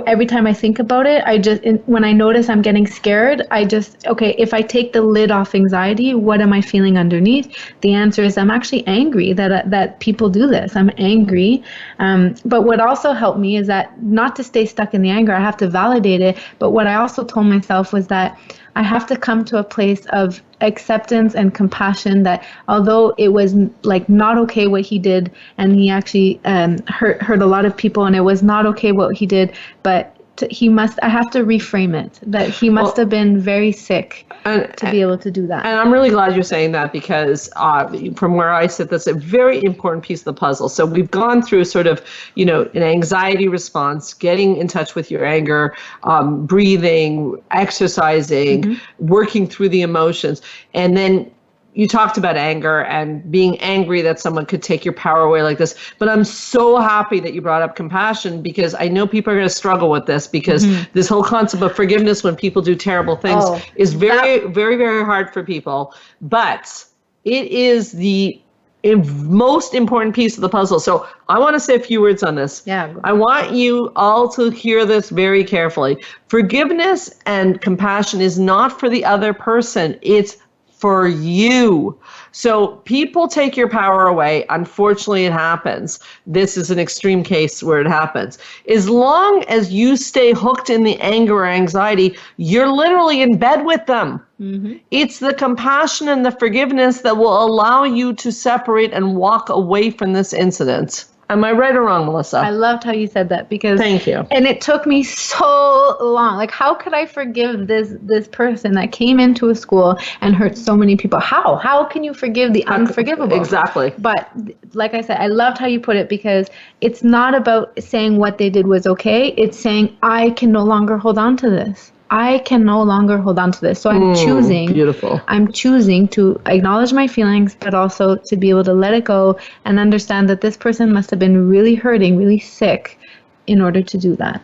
every time I think about it, when I notice I'm getting scared, if I take the lid off anxiety, what am I feeling underneath? The answer is I'm actually angry that people do this. I'm angry. But what also helped me is that not to stay stuck in the anger, I have to validate it. But what I also told myself was that I have to come to a place of acceptance and compassion that although it was like not okay what he did and he actually hurt a lot of people and it was not okay what he did, but I have to reframe it that he must have been very sick to be able to do that. And I'm really glad you're saying that because from where I sit, that's a very important piece of the puzzle. So we've gone through sort of, an anxiety response, getting in touch with your anger, breathing, exercising, working through the emotions. And then you talked about anger and being angry that someone could take your power away like this. But I'm so happy that you brought up compassion because I know people are going to struggle with this because this whole concept of forgiveness when people do terrible things is very, very, very hard for people. But it is the most important piece of the puzzle. So I want to say a few words on this. Yeah. I want you all to hear this very carefully. Forgiveness and compassion is not for the other person. It's for you. So people take your power away. Unfortunately, it happens. This is an extreme case where it happens. As long as you stay hooked in the anger or anxiety, you're literally in bed with them. It's the compassion and the forgiveness that will allow you to separate and walk away from this incident. Am I right or wrong, Melissa? I loved how you said that because thank you. And it took me so long. Like, how could I forgive this person that came into a school and hurt so many people? How can you forgive the unforgivable? Exactly. But like I said, I loved how you put it because it's not about saying what they did was okay. It's saying I can no longer hold on to this. I can no longer hold on to this. So I'm choosing. Beautiful. I'm choosing to acknowledge my feelings, but also to be able to let it go and understand that this person must have been really hurting, really sick in order to do that.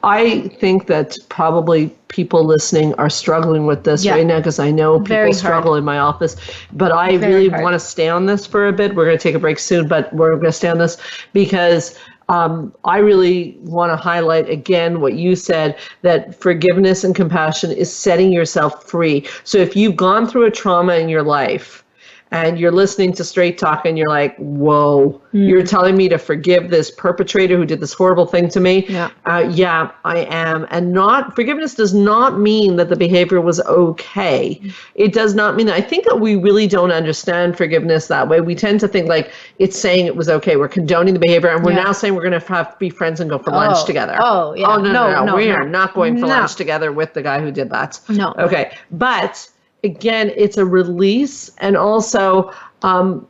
I think that probably people listening are struggling with this right now, because I know people struggle in my office. But I really want to stay on this for a bit. We're going to take a break soon, but we're going to stay on this because I really want to highlight again what you said, that forgiveness and compassion is setting yourself free. So if you've gone through a trauma in your life, and you're listening to Straight Talk and you're like, whoa, you're telling me to forgive this perpetrator who did this horrible thing to me? Yeah, I am. And forgiveness does not mean that the behavior was okay. It does not mean that. I think that we really don't understand forgiveness that way. We tend to think like it's saying it was okay. We're condoning the behavior, and we're now saying we're going to be friends and go for lunch together. Oh, yeah. No. We are not going for lunch together with the guy who did that. No. Okay. But again, it's a release. And also,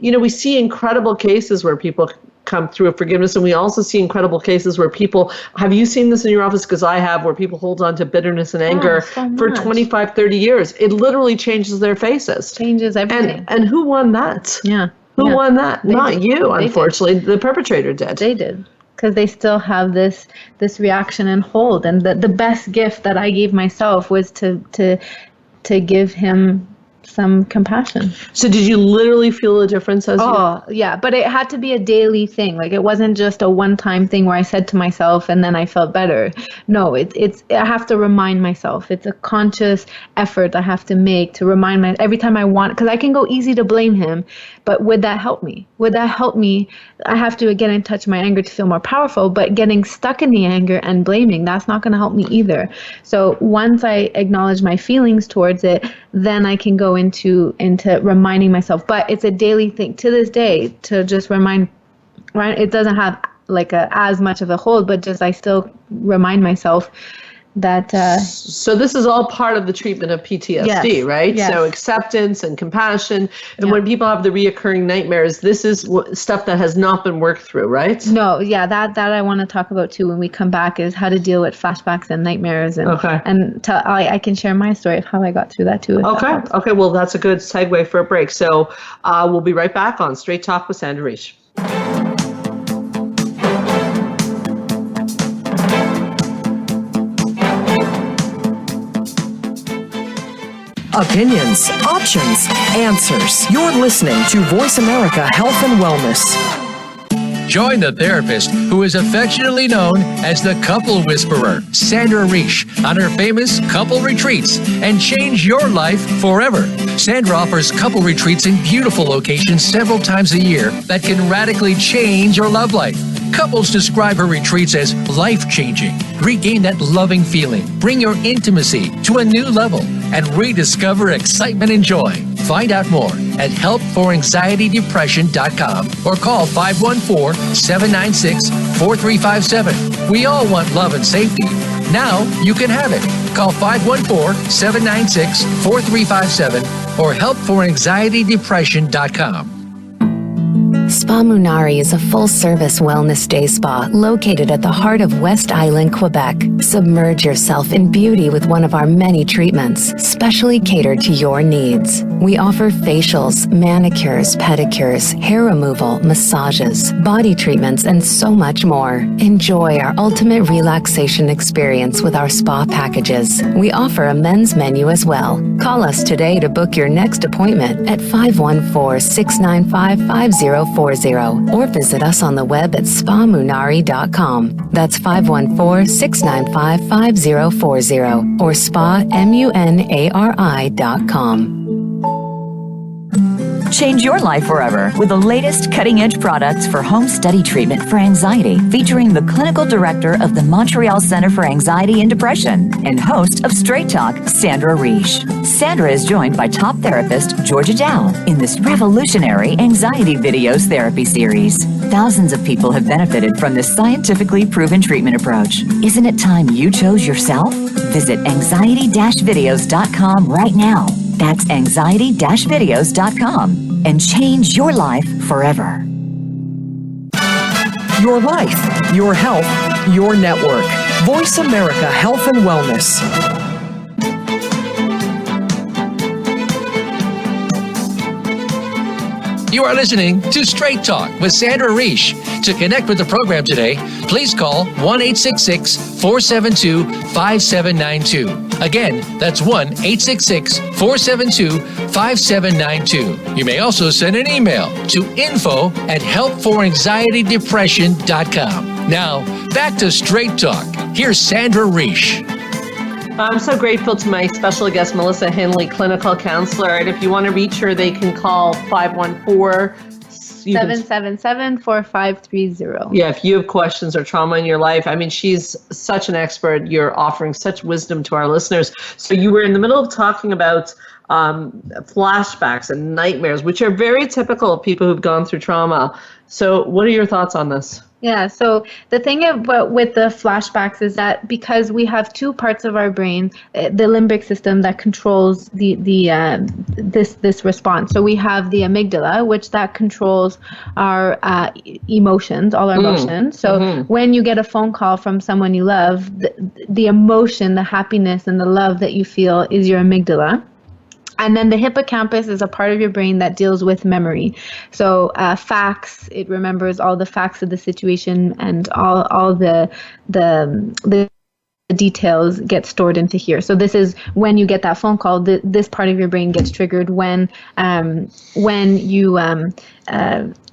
we see incredible cases where people come through a forgiveness. And we also see incredible cases where people, have you seen this in your office? Because I have, where people hold on to bitterness and anger for 25, 30 years. It literally changes their faces. Changes everything. And who won that? Yeah. Who won that? Not you, unfortunately. The perpetrator did. They did. Because they still have this reaction and hold. And the best gift that I gave myself was to give him some compassion. So did you literally feel a difference as yeah, but it had to be a daily thing. Like, it wasn't just a one-time thing where I said to myself and then I felt better. No, I have to remind myself. It's a conscious effort I have to make to remind myself every time I want, because I can go easy to blame him, but would that help me? Would that help me? I have to get in touch with my anger to feel more powerful, but getting stuck in the anger and blaming, that's not going to help me either. So once I acknowledge my feelings towards it, then I can go into reminding myself. But it's a daily thing to this day to just remind. Right? It doesn't have like as much of a hold, but just I still remind myself that. So this is all part of the treatment of PTSD, right? Yes. So acceptance and compassion. And when people have the reoccurring nightmares, this is stuff that has not been worked through, right? No, yeah, that I want to talk about too when we come back, is how to deal with flashbacks and nightmares. And I can share my story of how I got through that too. Okay, well, that's a good segue for a break. So we'll be right back on Straight Talk with Sandra Reish. Opinions, options, answers. You're listening to Voice America Health and Wellness. Join the therapist who is affectionately known as the Couple Whisperer, Sandra Reish, on her famous couple retreats, and change your life forever. Sandra offers couple retreats in beautiful locations several times a year that can radically change your love life. Couples describe her retreats as life-changing. Regain that loving feeling, bring your intimacy to a new level, and rediscover excitement and joy. Find out more at helpforanxietydepression.com or call 514-796-4357. We all want love and safety. Now you can have it. Call 514-796-4357 or helpforanxietydepression.com. Spa Munari is a full-service wellness day spa located at the heart of West Island, Quebec. Submerge yourself in beauty with one of our many treatments, specially catered to your needs. We offer facials, manicures, pedicures, hair removal, massages, body treatments, and so much more. Enjoy our ultimate relaxation experience with our spa packages. We offer a men's menu as well. Call us today to book your next appointment at 514-695-5040 or visit us on the web at spamunari.com. That's 514-695-5040 or spamunari.com. Change your life forever with the latest cutting-edge products for home study treatment for anxiety, featuring the clinical director of the Montreal Center for Anxiety and Depression and host of Straight Talk, Sandra Reish. Sandra is joined by top therapist Georgia Dow in this revolutionary anxiety videos therapy series. Thousands of people have benefited from this scientifically proven treatment approach. Isn't it time you chose yourself? Visit anxiety-videos.com right now. That's anxiety-videos.com and change your life forever. Your life, your health, your network. Voice America Health and Wellness. You are listening to Straight Talk with Sandra Reish. To connect with the program today, please call 1-866-472-5792. Again, that's 1-866-472-5792. You may also send an email to info@helpforanxietydepression.com. Now, back to Straight Talk. Here's Sandra Reish. I'm so grateful to my special guest, Melissa Henley, clinical counselor. And if you want to reach her, they can call 514 777-4530. Yeah, if you have questions or trauma in your life, I mean, she's such an expert. You're offering such wisdom to our listeners. So you were in the middle of talking about flashbacks and nightmares, which are very typical of people who've gone through trauma. So what are your thoughts on this? Yeah, so the thing about with the flashbacks is that because we have two parts of our brain, the limbic system that controls this response. So we have the amygdala, which that controls our emotions, all our emotions. So when you get a phone call from someone you love, the emotion, the happiness and the love that you feel is your amygdala. And then the hippocampus is a part of your brain that deals with memory. So facts, it remembers all the facts of the situation, and all the details get stored into here. So this is when you get that phone call, this part of your brain gets triggered when you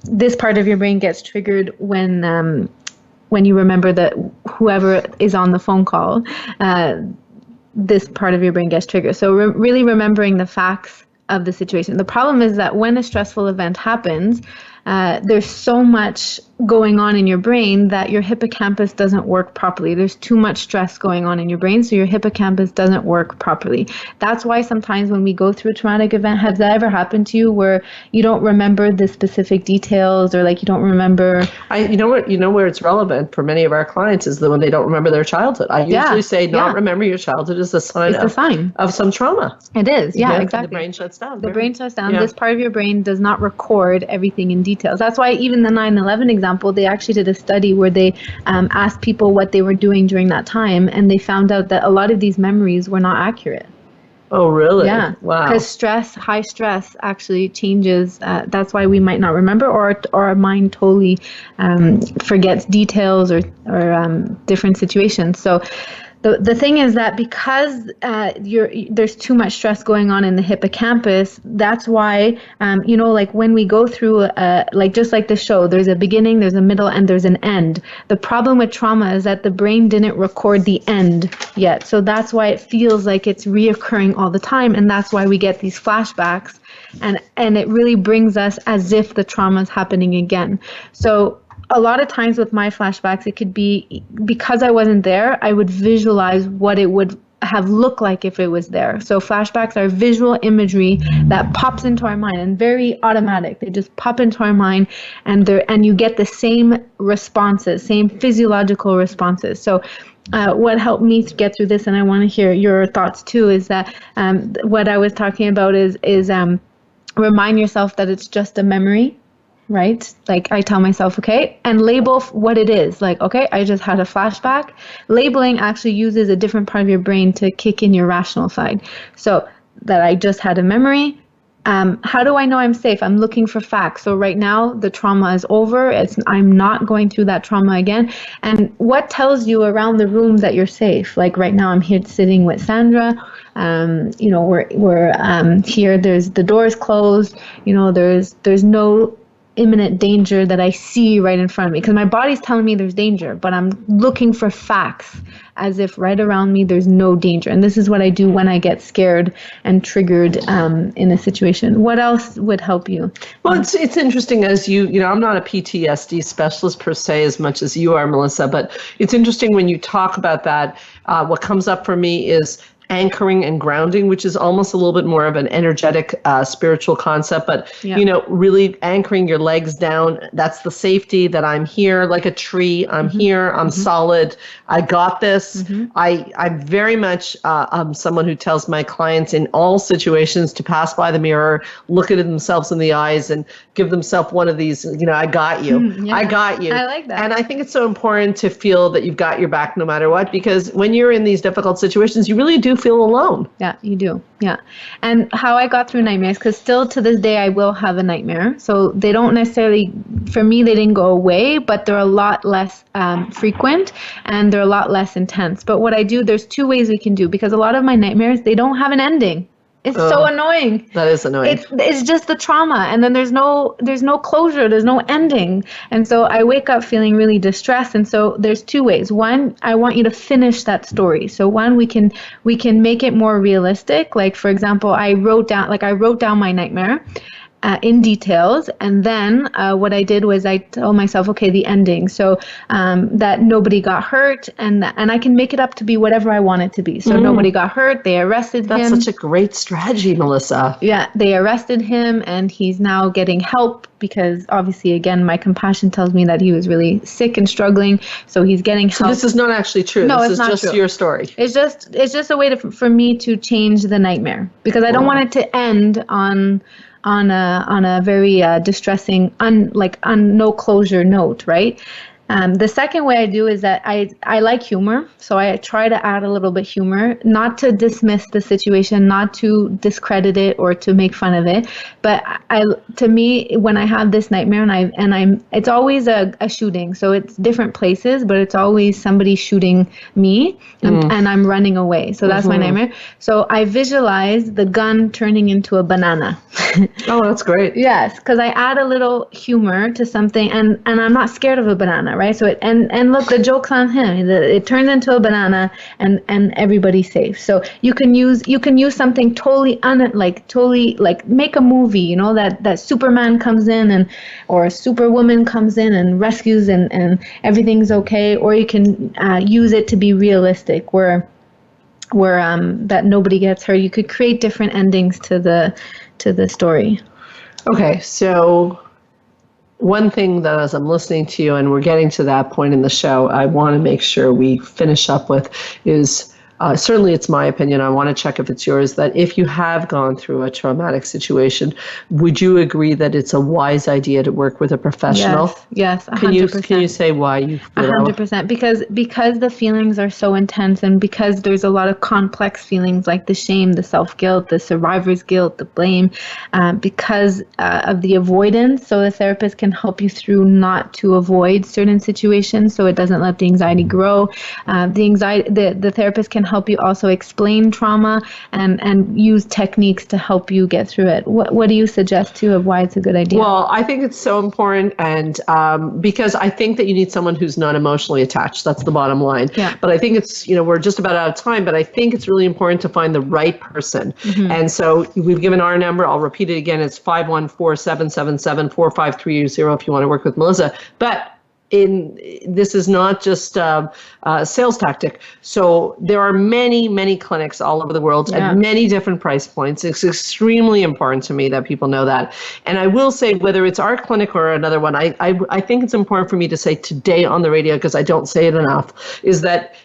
this part of your brain gets triggered when you remember that whoever is on the phone call, this part of your brain gets triggered. So really remembering the facts of the situation. The problem is that when a stressful event happens, there's so much going on in your brain that your hippocampus doesn't work properly. There's too much stress going on in your brain, so your hippocampus doesn't work properly. That's why sometimes when we go through a traumatic event, has that ever happened to you where you don't remember the specific details, or like you don't remember? You know where it's relevant for many of our clients is that when they don't remember their childhood. I usually say not remember your childhood is a sign of some trauma. It is, exactly. The brain shuts down. The brain shuts down. Yeah. This part of your brain does not record everything in details. That's why even the 9/11 example, they actually did a study where they asked people what they were doing during that time, and they found out that a lot of these memories were not accurate. Oh, really? Yeah. Wow. Because high stress actually changes. That's why we might not remember, or our mind totally forgets details or different situations. So the thing is that because there's too much stress going on in the hippocampus, that's why, like when we go through, like just like the show, there's a beginning, there's a middle, and there's an end. The problem with trauma is that the brain didn't record the end yet. So that's why it feels like it's reoccurring all the time. And that's why we get these flashbacks, and it really brings us as if the trauma is happening again. So a lot of times with my flashbacks, it could be because I wasn't there, I would visualize what it would have looked like if it was there. So flashbacks are visual imagery that pops into our mind, and very automatic. They just pop into our mind, and you get the same responses, same physiological responses. So what helped me to get through this, and I want to hear your thoughts too, is that what I was talking about is remind yourself that it's just a memory. Right? Like I tell myself, okay, and label what it is. Like, okay, I just had a flashback. Labeling actually uses a different part of your brain to kick in your rational side. So that I just had a memory. How do I know I'm safe? I'm looking for facts. So right now the trauma is over. I'm not going through that trauma again. And what tells you around the room that you're safe? Like right now I'm here sitting with Sandra. We're here. There's the door's closed. There's no imminent danger that I see right in front of me, because my body's telling me there's danger, but I'm looking for facts as if right around me there's no danger. And this is what I do when I get scared and triggered in a situation. What else would help you? Well, it's interesting, as I'm not a PTSD specialist per se as much as you are, Melissa, but it's interesting when you talk about that. What comes up for me is anchoring and grounding, which is almost a little bit more of an energetic spiritual concept, but really anchoring your legs down. That's the safety that I'm here like a tree. I'm here. I'm solid. I got this. I'm very much I'm someone who tells my clients in all situations to pass by the mirror, look at themselves in the eyes, and give themselves one of these, I got you. I got you. I like that. And I think it's so important to feel that you've got your back no matter what, because when you're in these difficult situations, you really do feel alone. Yeah, you do. Yeah. And how I got through nightmares, because still to this day, I will have a nightmare. So they don't necessarily, for me, they didn't go away, but they're a lot less frequent and they're a lot less intense. But what I do, there's two ways we can do, because a lot of my nightmares, they don't have an ending. It's so annoying. That is annoying. It's just the trauma, and then there's no closure, there's no ending. And so I wake up feeling really distressed. And so there's two ways. One, I want you to finish that story. So one, we can make it more realistic. Like, for example, I wrote down my nightmare in details, and then what I did was I told myself, okay, the ending, so that nobody got hurt, and I can make it up to be whatever I want it to be. So nobody got hurt. They arrested him. That's such a great strategy, Melissa. Yeah, they arrested him, and he's now getting help because obviously, again, my compassion tells me that he was really sick and struggling. So he's getting help. So this is not actually true. No, this it's is not just true. your story. It's just a way for me to change the nightmare, because I don't want it to end on a very distressing, no closure note, right? The second way I do is that I like humor, so I try to add a little bit humor, not to dismiss the situation, not to discredit it or to make fun of it, but to me, when I have this nightmare it's always a shooting, so it's different places, but it's always somebody shooting me, and I'm running away. So that's my nightmare. So I visualize the gun turning into a banana. Oh, that's great. Yes, because I add a little humor to something, and I'm not scared of a banana, right? So and look, the joke's on him. It turns into a banana, and everybody's safe. So you can use something totally make a movie, that Superman comes in or Superwoman comes in and rescues and everything's okay, or you can use it to be realistic, where that nobody gets hurt. You could create different endings to the story. Okay, so one thing that as I'm listening to you and we're getting to that point in the show, I want to make sure we finish up with is, certainly it's my opinion, I want to check if it's yours, that if you have gone through a traumatic situation, would you agree that it's a wise idea to work with a professional? Yes, 100%. Can you say why you feel 100%, because the feelings are so intense, and because there's a lot of complex feelings like the shame, the self-guilt, the survivor's guilt, the blame, because of the avoidance. So the therapist can help you through not to avoid certain situations, so it doesn't let the anxiety grow. The therapist can help you also explain trauma and use techniques to help you get through it. What do you suggest too of why it's a good idea? Well, I think it's so important, and because I think that you need someone who's not emotionally attached. That's the bottom line. Yeah. But I think it's, we're just about out of time, but I think it's really important to find the right person. And so we've given our number. I'll repeat it again. It's 514-777-4530 if you want to work with Melissa. But this is not just a sales tactic. So there are many, many clinics all over the world at many different price points. It's extremely important to me that people know that. And I will say, whether it's our clinic or another one, I think it's important for me to say today on the radio, because I don't say it enough, is that,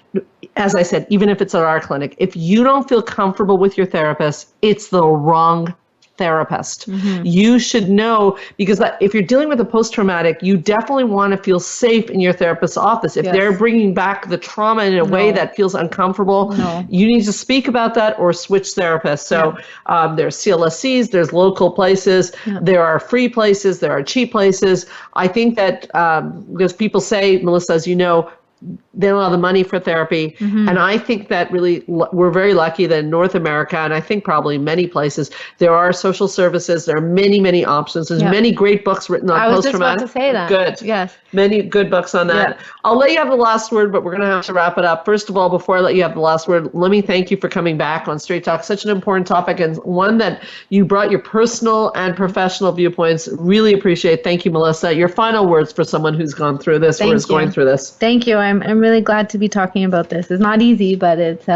as I said, even if it's at our clinic, if you don't feel comfortable with your therapist, it's the wrong therapist. You should know, because if you're dealing with a post-traumatic, you definitely want to feel safe in your therapist's office. If they're bringing back the trauma in a way that feels uncomfortable, you need to speak about that or switch therapists. So there's CLSCs, there's local places, there are free places, there are cheap places. I think that because people say, Melissa, as you know, they don't have the money for therapy. And I think that really we're very lucky that in North America, and I think probably many places, there are social services. There are many, many options. There's many great books written on post-traumatic. I was just about to say that. Good. Yes. Many good books on that. I'll let you have the last word, but we're going to have to wrap it up. First of all, before I let you have the last word, let me thank you for coming back on Straight Talk. Such an important topic, and one that you brought your personal and professional viewpoints. Really appreciate. Thank you, Melissa. Your final words for someone who's gone through this or is going through this. Thank you. I'm really glad to be talking about this. It's not easy, but this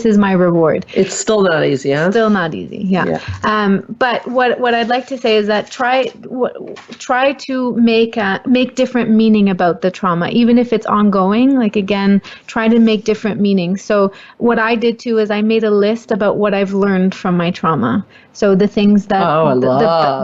is my reward. It's still not easy, huh? Still not easy. Yeah. But what I'd like to say is that try to make different meaning about the trauma, even if it's ongoing. Like, again, try to make different meanings. So what I did too is I made a list about what I've learned from my trauma. So the things that I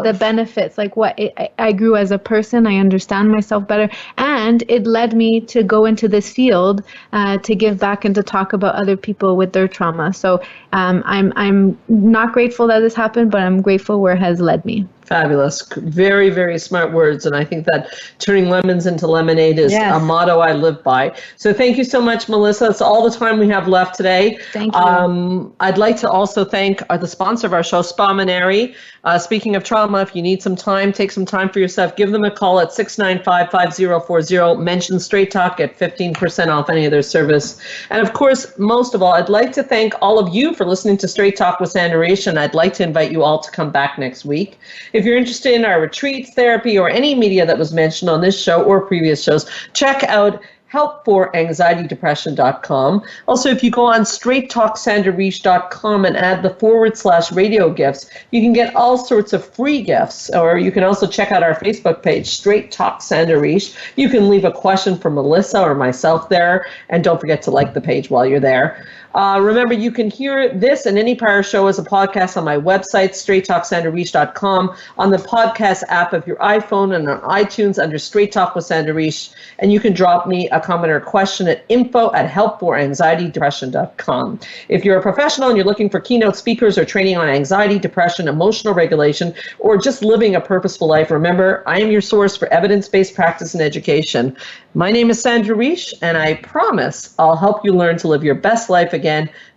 the benefits, like what I grew as a person, I understand myself better, and it led me to go into this field to give back and to talk about other people with their trauma. So I'm not grateful that this happened, but I'm grateful where it has led me. Fabulous. Very, very smart words. And I think that turning lemons into lemonade is a motto I live by. So thank you so much, Melissa. That's all the time we have left today. Thank you. I'd like to also thank the sponsor of our show, Spa Maneri. Speaking of trauma, if you need some time, take some time for yourself. Give them a call at 695-5040. Mention Straight Talk, get 15% off any of their service. And of course, most of all, I'd like to thank all of you for listening to Straight Talk with Sandra Reish, and I'd like to invite you all to come back next week. If you're interested in our retreats, therapy, or any media that was mentioned on this show or previous shows, check out helpforanxietydepression.com. Also, if you go on straighttalksandrareish.com and add the /radio gifts, you can get all sorts of free gifts. Or you can also check out our Facebook page, Straight Talk Sandra Reish. You can leave a question for Melissa or myself there, and don't forget to like the page while you're there. Remember, you can hear this and any prior show as a podcast on my website, straighttalksandrareish.com, on the podcast app of your iPhone, and on iTunes under Straight Talk with Sandra Reish. And you can drop me a comment or question at info@helpforanxietydepression.com. If you're a professional and you're looking for keynote speakers or training on anxiety, depression, emotional regulation, or just living a purposeful life, remember, I am your source for evidence-based practice and education. My name is Sandra Reish, and I promise I'll help you learn to live your best life again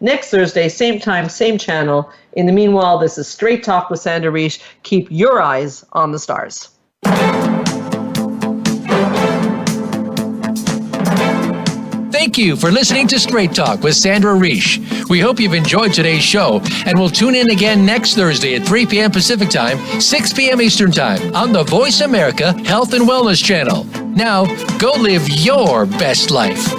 next Thursday, same time, same channel. In the meanwhile, this is Straight Talk with Sandra Reish. Keep your eyes on the stars. Thank you for listening to Straight Talk with Sandra Reish. We hope you've enjoyed today's show, and we'll tune in again next Thursday at 3 p.m. Pacific Time, 6 p.m. Eastern Time on the Voice America Health and Wellness Channel. Now, go live your best life.